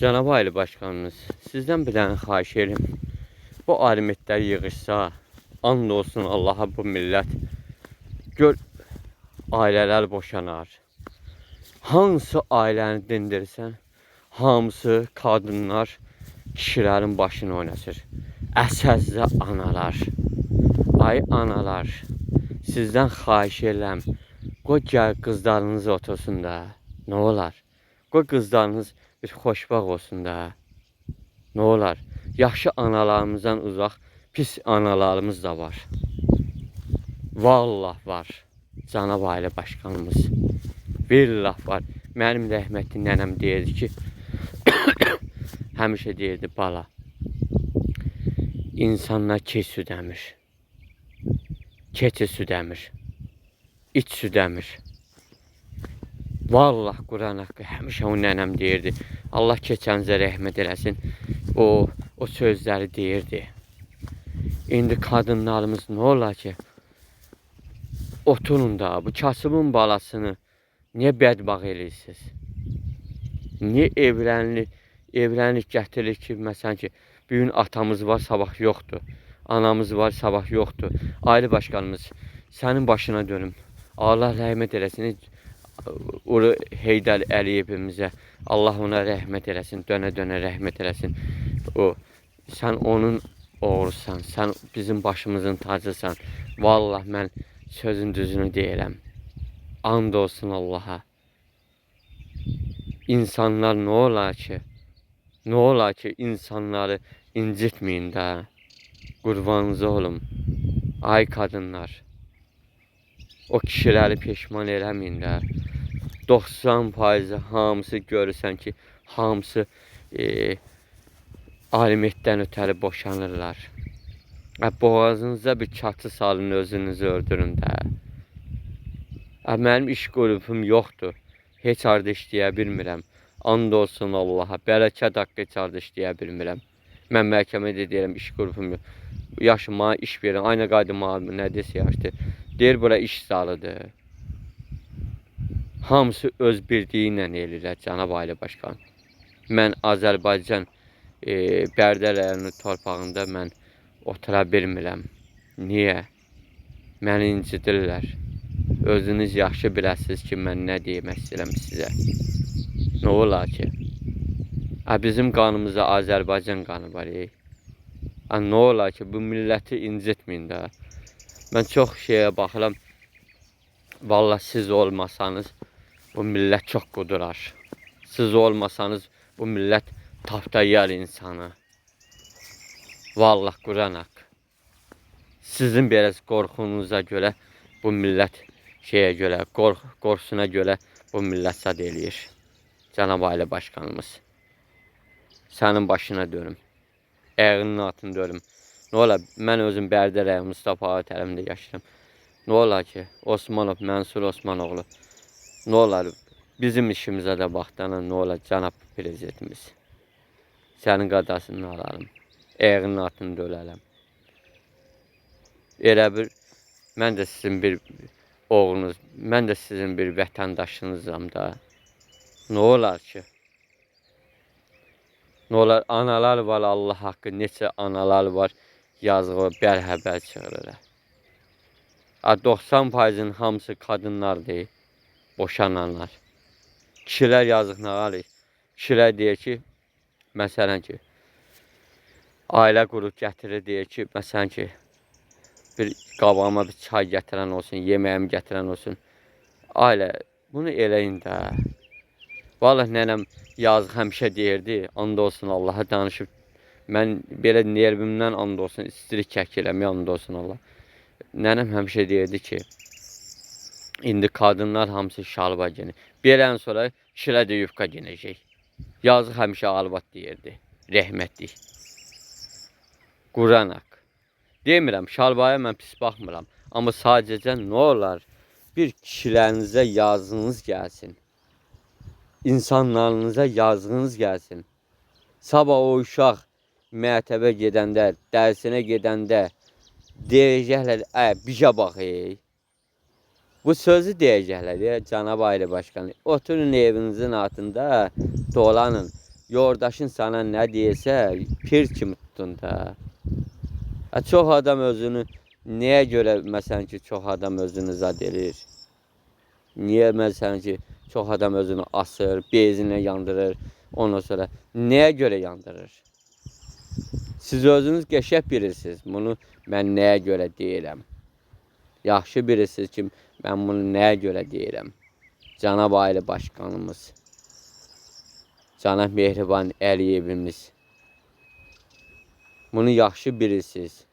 Cənab Ali Başkanımız, sizdən bir dənə xahiş edirəm. Bu alimetlər yığışsa, and olsun Allaha bu millət, gör ailələr boşanar. Hansı ailəni dindirsən, hamısı qadınlar kişilərin başını oynasır. Əsəzdə analar, ay analar, sizdən xahiş edirəm, qoy gəl qızlarınız otursun da, nə olar? Qoy qızlarınız bir xoşbəxt olsun da, nə olar? Yaxşı analarımızdan uzaq, pis analarımız da var. Vallah var, Cənab Ali Başkanımız. Billah var. Mənim rəhmətli nənəm deyirdi ki, həmişə deyirdi, bala, insanlar keç su dəmir, keçi su dəmir, iç su dəmir. Vallah Quran haqqı həmişə o nənəm deyirdi. Allah keçənizə rəhmət eləsin. O sözləri deyirdi. İndi qadınlarımız nə olar ki? Oturun da bu kasıbın balasını niyə bədbax eləyirsiniz? Niyə evlənlik gətirir ki, məsələn ki, bir gün atamız var, sabah yoxdur. Anamız var, sabah yoxdur. Ali Başkanımız, sənin başına dönüm. Allah rəhmət eləsin. Ulu Heydər Əliyevimizə Allah ona rəhmət eləsin, dönə-dönə rəhmət eləsin. Sən onun oğlusan, sən bizim başımızın tacısan. Vallahi mən sözün düzünü deyirəm. And olsun Allaha. İnsanlar nə olar ki, insanları incitməyin də. Qurbanınız olum. Ay qadınlar. O kişiləri peşman eləməyin də. 90% hamısı görürsən ki, hamısı alimetdən ötəri boşanırlar. Boğazınıza bir çatı salın, özünüzü öldürün də. Mənim iş qrupum yoxdur. Heç harda işləyə bilmirəm. And olsun Allaha. Bərəkət haqqı heç harda işləyə bilmirəm. Mən məhkəmədə deyirəm, iş qrupum yox. Yaşıma iş verin. Aynı qaydıma nə desə yaşdır. Deyir, bura iş zalıdır. Hamısı öz bildiyi ilə eləyirlər, Cənab Ali Başkan. Mən Azərbaycan Bərdə rayonu torpağında mən otura bilmirəm. Niyə? Məni incidirlər. Özünüz yaxşı biləsiniz ki, mən nə demək istəyirəm sizə. Nə olar ki? Bizim qanımızda Azərbaycan qanı var. Nə olar ki, bu milləti incitməyin də. Mən çox şeyə baxıram. Vallahi siz olmasanız bu millət çox qudurar. Siz olmasanız bu millət tapdayar insanı. Vallahi Quran haqq. Sizin biraz qorxunuza görə bu millət qorxusuna görə bu millət sad eləyir. Cənab Ali Başkanımız. Sənin başına dönüm. Əğinin altını dönüm. Nə olar? Mən özüm Bərdə rayonu Mustafa tərəfində yaşayıram. Nə olar ki? Osmanov, Mənsur Osmanoğlu. Nə olar? Bizim işimizə də baxdana nə olar? Cənab Prezidentimiz. Sənin qadasını alalım. Əğinin altını döləlim. Elə bir, mən də sizin bir oğlunuz, mən də sizin bir vətəndaşınızam da. Nə olar ki? Nə olar? Analar var, Allah haqqı, neçə analar var, yazığı bərhəbər çıxırlar. 90%'in hamısı qadınlardır, boşananlar. Kişilər yazıq nə alır? Kişilər deyir ki, məsələn ki, ailə qrup gətirir, deyir ki, məsələn ki, bir qabağıma bir çay gətirən olsun, yeməyimi gətirən olsun. Ailə, bunu eləyin də. Vallahi nənəm yazıq həmişə deyirdi, and olsun Allaha danışıb. Mən belə nervimdən and olsun, istirik çəkirəm, and olsun Allah. Nənəm həmişə deyirdi ki, indi qadınlar hamısı şalvar giyinir. Bir an sonra kişilər də yufka giyinəcək. Yazıq həmişə alvat deyirdi, rəhmətli. Quran haqq. Demirəm, şalvaya mən pis baxmıram. Amma sadəcə nə olar? Bir kişilərinizə yazığınız gəlsin. İnsanlarınıza yazığınız gəlsin. Sabah o uşaq məktəbə gedəndə, dərsinə gedəndə deyəcəklər, bizə bax, bu sözü deyəcəklər, Cənab Ali Başkanı. Oturun evinizin altında, dolanın. Yoldaşın sana nə deyirsə, pir kimi tutun da. Çox adam özünü nəyə görə məsələn ki, çox adam özünü zad edir? Niyə məsələn ki, çox adam özünü asır, bezinə yandırır, ondan sonra nəyə görə yandırır? Siz özünüz qəşəng bilirsiniz. Bunu mən nəyə görə deyirəm? Yaxşı bilirsiniz ki, mən bunu nəyə görə deyirəm? Cənab Ali Başkanımız, Cənab Mehriban Əliyevimiz. Bunu yaxşı bilirsiniz.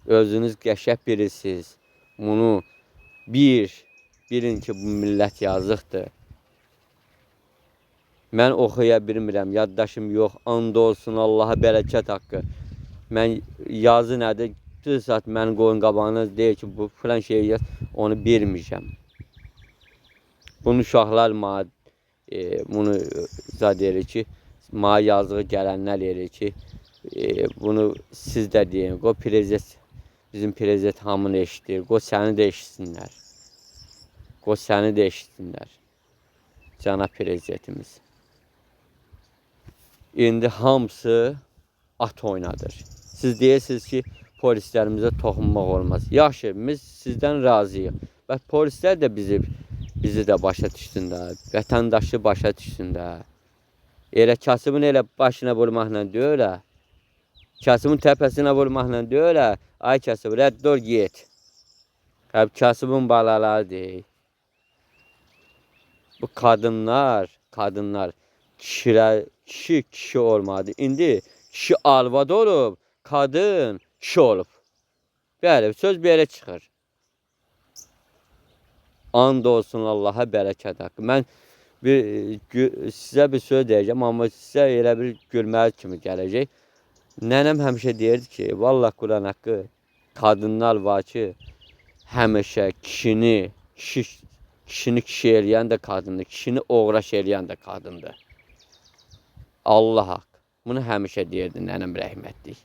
Özünüz qəşəng bilirsiniz. Bunu bilin ki, bu millət yazıqdır. Mən oxuya bilmirəm, yaddaşım yox. And olsun Allaha bərəkət haqqı. Mən yazı nədir? Düz saat mən qoyun qabağına deyir ki, bu filan şey yaz, onu bilmirəm. Bunu uşaqlar bunu zad edir ki, mənə yazığı gələnlər edir ki, bunu siz də deyin. O prezident, bizim prezident hamını eşitir. O səni də eşitsinlər. O səni də eşitsinlər. Cənab prezidentimiz. İndi hamısı at oynadır. Siz deyirsiniz ki, polislərimizə toxunmaq olmaz. Yaxşı, biz sizdən razıyıq. Və polislər də bizi də başa düşsün də, vətəndaşı başa düşsün də. Elə kasıbın elə başına vurmaqla deyil, kasıbın təpəsinə vurmaqla deyil, ay kasıb, rədd ol, get. Kasıbın balaları deyil. Bu kadınlar, kişi olmadı. İndi kişi arvad olub, kadın kişi olub. Bəli, söz belə çıxır. And olsun Allaha bərəkət haqqı. Mən sizə bir söz deyəcəm, amma sizə elə bir gülməli kimi gələcək. Nənəm həmişə deyirdi ki, vallah Quran haqqı, kadınlar var ki, həmişə kişini kişi eləyən də kadındır, kişini oğraş eləyən də kadındır. Allah haqq. Bunu həmişə deyirdi nənəm rəhmətlik.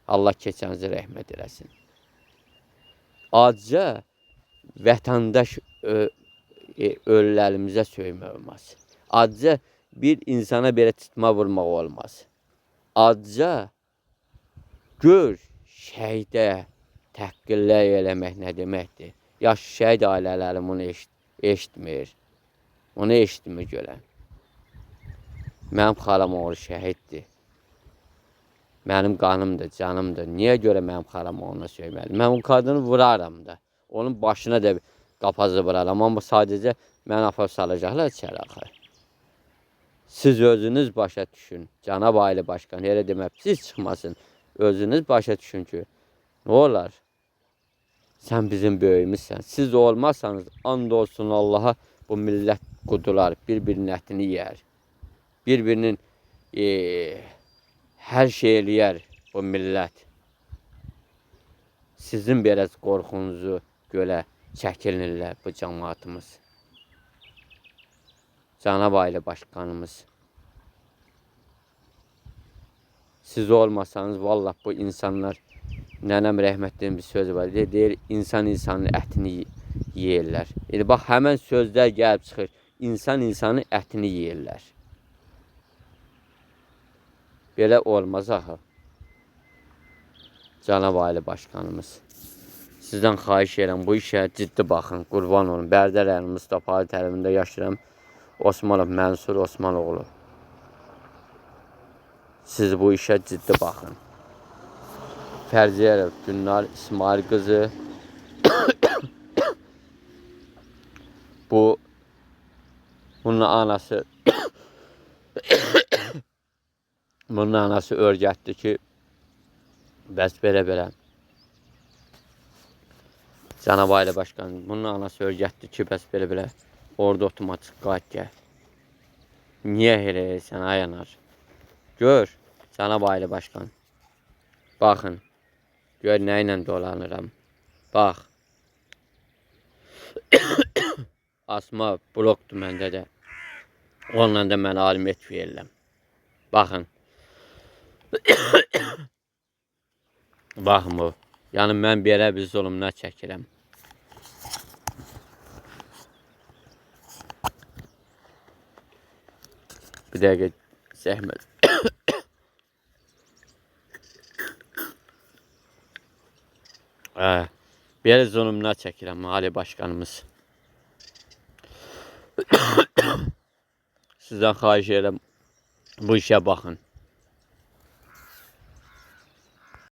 Allah keçənizi rəhmət eləsin. Acca vətəndaş ölülərimizə söymək olmaz. Acca bir insana belə tutma vurmaq olmaz. Acca gör şəhidə təhqirlər eləmək nə deməkdir? Yaş şəhid ailələrim bunu eşitmir. Onu eşitmir görən. Mənim xalam oğlu şəhiddir. Mənim qanımdır, canımdır. Niyə görə mənim xalam ona söyməli? Mən o kadını vuraram da. Onun başına da qapazı vuraram. Amma sadəcə mən apar salacaqlar içəri axı. Siz özünüz başa düşün. Cənab Ali Başkan, elə demək, siz çıxmasın. Özünüz başa düşün ki, nə olar? Sən bizim böyümüzsən. Siz olmazsanız, and olsun Allaha, bu millət qudular, bir-birinin ətini yiyər. Bir-birinin hər şey eləyər bu millət. Sizin biraz qorxunuzu görə çəkilinirlər bu cəmaatımız. Cənab Ali Başkanımız. Siz olmasanız, vallah bu insanlar, nənəm rəhmətliyin bir sözü var. Deyir, insan insanın ətini yeyirlər. Bax, həmən sözlər gəlib çıxır. İnsan insanın ətini yeyirlər. Belə olmaz axı. Cənab Ali Başkanımız. Sizdən xahiş edirəm, bu işə ciddi baxın, qurban olun. Bərdər rayonu Mustafa Ali təlimində yaşayıram. Osmanov Mənsur Osmanoğlu. Siz bu işə ciddi baxın. Fərziyərov Günlar İsmail qızı. Bunun anası bunun anası örgətdir ki, bəs belə. Cənab Ali Başkan, bunun anası örgətdir ki, bəs belə. Orada otomatik qayıt gəl. Niyə elə sən ayanar? Gör, Cənab Ali Başkan. Baxın, gör nə ilə dolanıram. Bax. Asma blokdur məndə də. Onunla da mən alimət verirəm. Baxın. Baxın bu. Yəni mən belə bir zulümlər çəkirəm. Bir dəqiqə Zəhmət. Belə zonumlar çəkirəm Ali Başkanımız. Sizdən xahiş edirəm bu işə baxın.